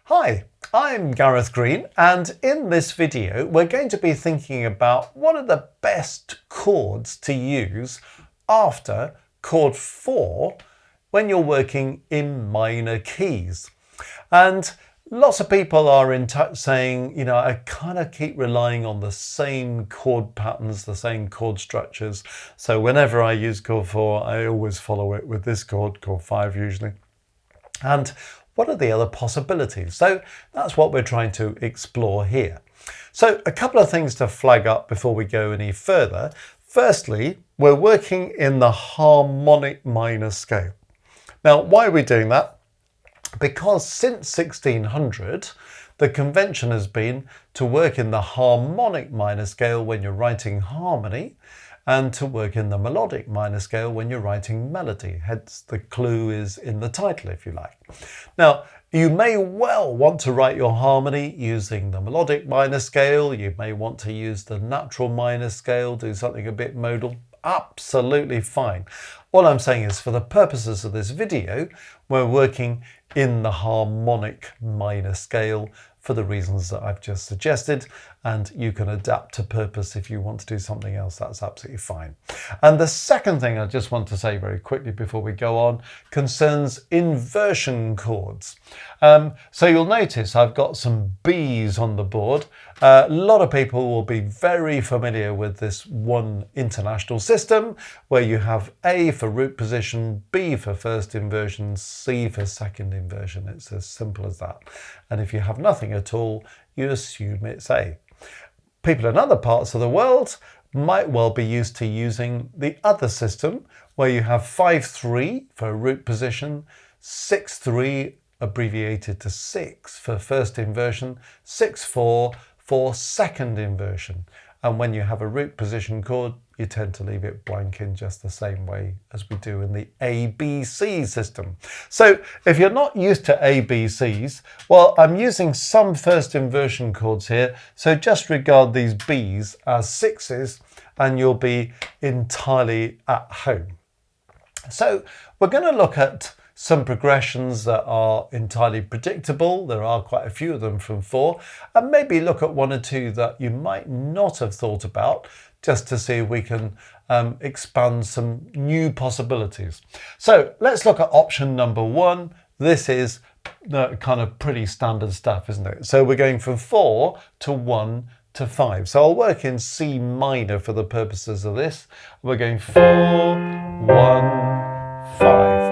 Hi, I'm Gareth Green, and in this video we're going to be thinking about what are the best chords to use after chord 4 when you're working in minor keys. And lots of people are in touch saying, I kind of keep relying on the same chord patterns, the same chord structures. So whenever I use chord 4, I always follow it with this chord 5 usually. And what are the other possibilities? So that's what we're trying to explore here. So a couple of things to flag up before we go any further. Firstly, we're working in the harmonic minor scale. Now, why are we doing that? Because since 1600, the convention has been to work in the harmonic minor scale when you're writing harmony, and to work in the melodic minor scale when you're writing melody. Hence, the clue is in the title, if you like. Now, you may well want to write your harmony using the melodic minor scale. You may want to use the natural minor scale, do something a bit modal. Absolutely fine. All I'm saying is, for the purposes of this video, we're working in the harmonic minor scale for the reasons that I've just suggested, and you can adapt to purpose if you want to do something else. That's absolutely fine. And the second thing I just want to say very quickly before we go on concerns inversion chords. So you'll notice I've got some B's on the board. A lot of people will be very familiar with this one international system where you have A for root position, B for first inversion, C for second inversion. It's as simple as that. And if you have nothing at all, you assume it's A. People in other parts of the world might well be used to using the other system where you have 5-3 for root position, 6-3 abbreviated to 6 for first inversion, 6-4 for second inversion. And when you have a root position chord, you tend to leave it blank in just the same way as we do in the ABC system. So if you're not used to ABCs, well, I'm using some first inversion chords here. So just regard these B's as 6s and you'll be entirely at home. So we're going to look at some progressions that are entirely predictable. There are quite a few of them from 4, and maybe look at one or two that you might not have thought about, just to see if we can expand some new possibilities. So let's look at option number 1. This is the kind of pretty standard stuff, isn't it? So we're going from 4 to 1 to 5. So I'll work in C minor for the purposes of this. We're going 4, 1, 5.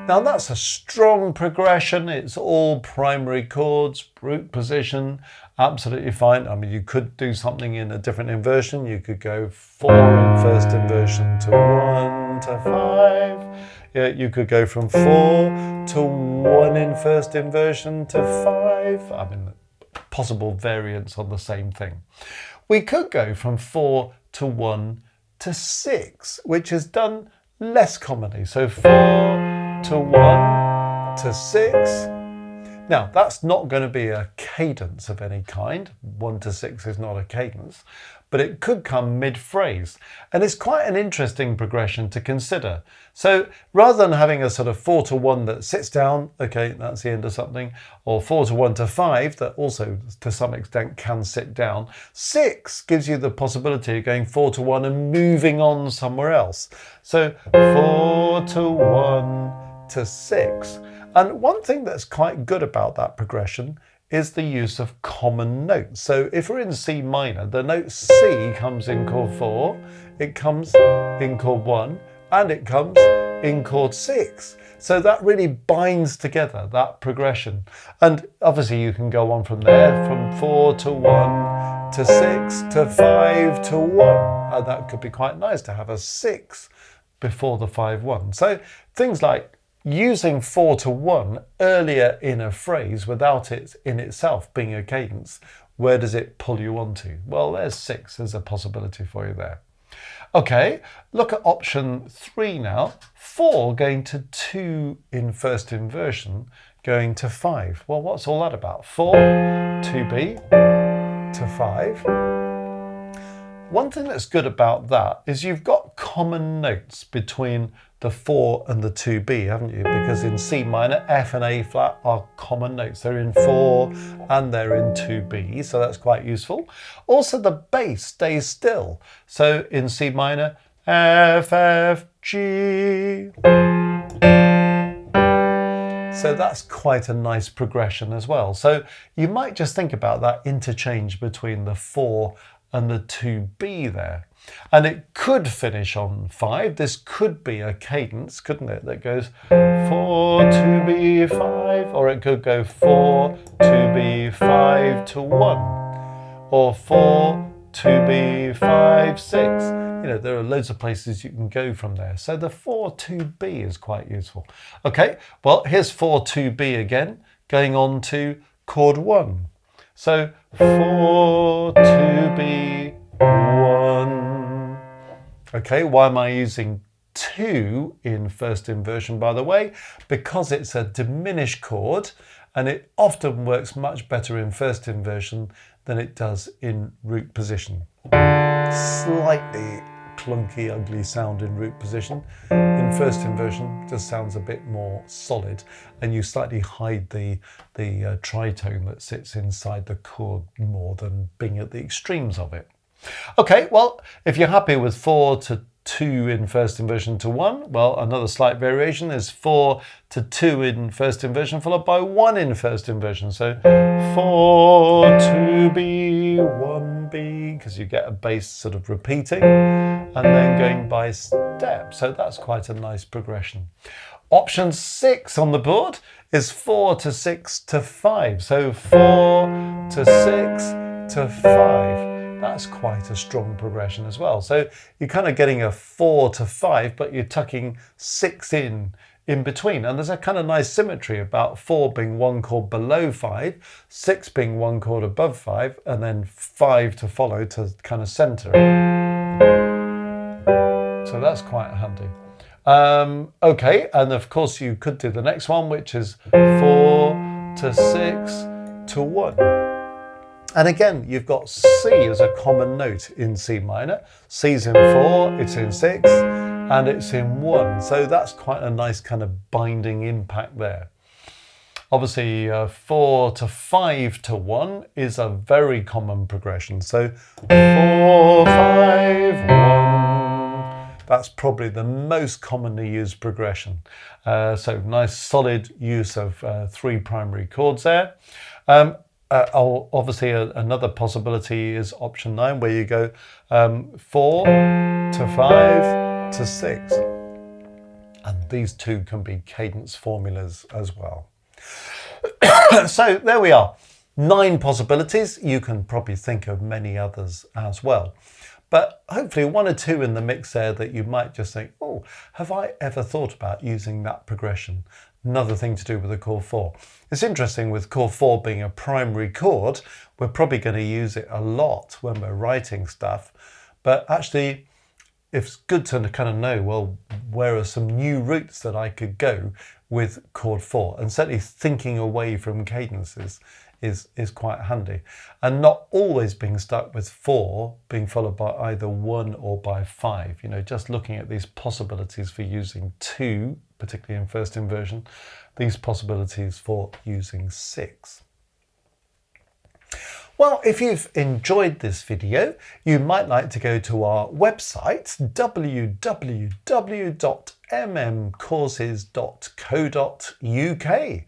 Now that's a strong progression. It's all primary chords, root position, absolutely fine. I mean, you could do something in a different inversion. You could go 4 in first inversion to 1 to 5. Yeah, you could go from 4 to 1 in first inversion to 5. I mean, possible variants on the same thing. We could go from 4 to 1 to 6, which is done less commonly. So 4 to 1 to 6. Now, that's not going to be a cadence of any kind. 1 to 6 is not a cadence, but it could come mid-phrase. And it's quite an interesting progression to consider. So rather than having a sort of 4 to 1 that sits down, okay, that's the end of something, or 4 to 1 to 5 that also to some extent can sit down, 6 gives you the possibility of going 4 to 1 and moving on somewhere else. So 4 to 1 to 6. And one thing that's quite good about that progression is the use of common notes. So if we're in C minor, the note C comes in chord 4, it comes in chord 1, and it comes in chord 6. So that really binds together that progression. And obviously you can go on from there, from 4 to 1 to 6 to 5 to 1. And that could be quite nice to have a 6 before the 5-1. So things like using 4 to 1 earlier in a phrase without it in itself being a cadence, where does it pull you onto? Well, there's 6. There's a possibility for you there. Okay, look at option 3 now. 4 going to 2 in first inversion, going to 5. Well, what's all that about? 4, 2B to 5. One thing that's good about that is you've got got common notes between the 4 and the 2B, haven't you? Because in C minor, F and A flat are common notes. They're in 4 and they're in 2B, so that's quite useful. Also, the bass stays still. So in C minor, F, F, G. So that's quite a nice progression as well. So you might just think about that interchange between the 4 and the 2B there. And it could finish on 5. This could be a cadence, couldn't it? That goes 4, 2B, 5. Or it could go 4, 2B, 5 to 1. Or 4, 2B, 5, 6. You know, there are loads of places you can go from there. So the 4, 2B is quite useful. Okay, well, here's 4, 2B again, going on to chord 1. So 4, 2B, 1. Okay, why am I using 2 in first inversion, by the way? Because it's a diminished chord and it often works much better in first inversion than it does in root position. Slightly clunky, ugly sound in root position. In first inversion, just sounds a bit more solid, and you slightly hide the tritone that sits inside the chord more than being at the extremes of it. Okay, well, if you're happy with 4 to 2 in first inversion to 1, well, another slight variation is 4 to 2 in first inversion followed by 1 in first inversion. So 4, 2B, 1B, because you get a bass sort of repeating and then going by step. So that's quite a nice progression. Option 6 on the board is 4 to 6 to 5. So 4 to 6 to 5. That's quite a strong progression as well. So you're kind of getting a 4 to 5, but you're tucking 6 in between. And there's a kind of nice symmetry about 4 being 1 chord below 5, 6 being 1 chord above 5, and then 5 to follow to kind of center it. So that's quite handy. Okay, and of course you could do the next one, which is 4 to 6 to 1. And again, you've got C as a common note in C minor. C's in 4, it's in 6, and it's in 1. So that's quite a nice kind of binding impact there. Obviously, 4 to 5 to 1 is a very common progression. So 4, 5, 1. That's probably the most commonly used progression. So nice solid use of 3 primary chords there. Obviously, another possibility is option 9, where you go 4 to 5 to 6. And these two can be cadence formulas as well. So there we are. 9 possibilities. You can probably think of many others as well. But hopefully 1 or 2 in the mix there that you might just think, oh, have I ever thought about using that progression? Another thing to do with the chord 4. It's interesting with chord 4 being a primary chord, we're probably going to use it a lot when we're writing stuff. But actually, it's good to kind of know, well, where are some new routes that I could go with chord 4? And certainly thinking away from cadences is quite handy. And not always being stuck with 4 being followed by either 1 or by 5. You know, just looking at these possibilities for using 2, particularly in first inversion, these possibilities for using 6. Well, if you've enjoyed this video, you might like to go to our website, www.mmcourses.co.uk,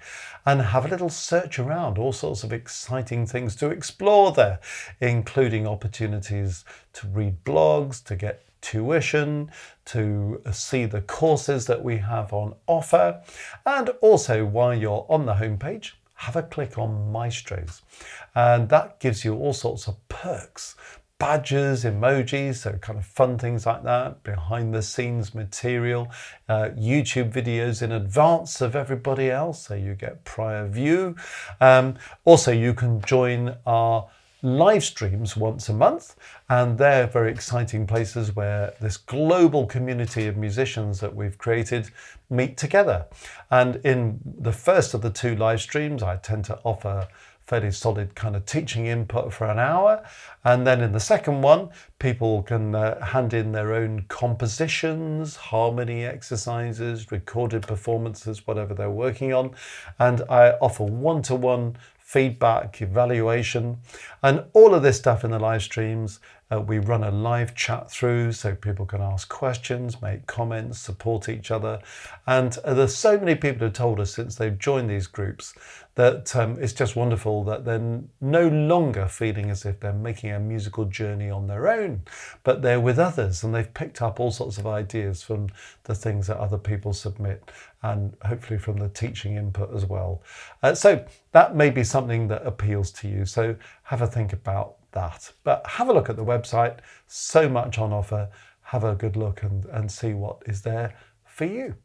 and have a little search around, all sorts of exciting things to explore there, including opportunities to read blogs, to get tuition, to see the courses that we have on offer, and also while you're on the homepage, have a click on Maestros, and that gives you all sorts of perks, badges, emojis, so kind of fun things like that, behind the scenes material, YouTube videos in advance of everybody else, so you get prior view. Also, you can join our live streams once a month, and they're very exciting places where this global community of musicians that we've created meet together. And in the first of the 2 live streams, I tend to offer fairly solid kind of teaching input for an hour. And then in the second one, people can hand in their own compositions, harmony exercises, recorded performances, whatever they're working on. And I offer one-to-one feedback, evaluation, and all of this stuff in the live streams. We run a live chat through so people can ask questions, make comments, support each other. And there's so many people who have told us since they've joined these groups that it's just wonderful that they're no longer feeling as if they're making a musical journey on their own, but they're with others, and they've picked up all sorts of ideas from the things that other people submit, and hopefully from the teaching input as well. So that may be something that appeals to you. So have a think about that. But have a look at the website, so much on offer. Have a good look and see what is there for you.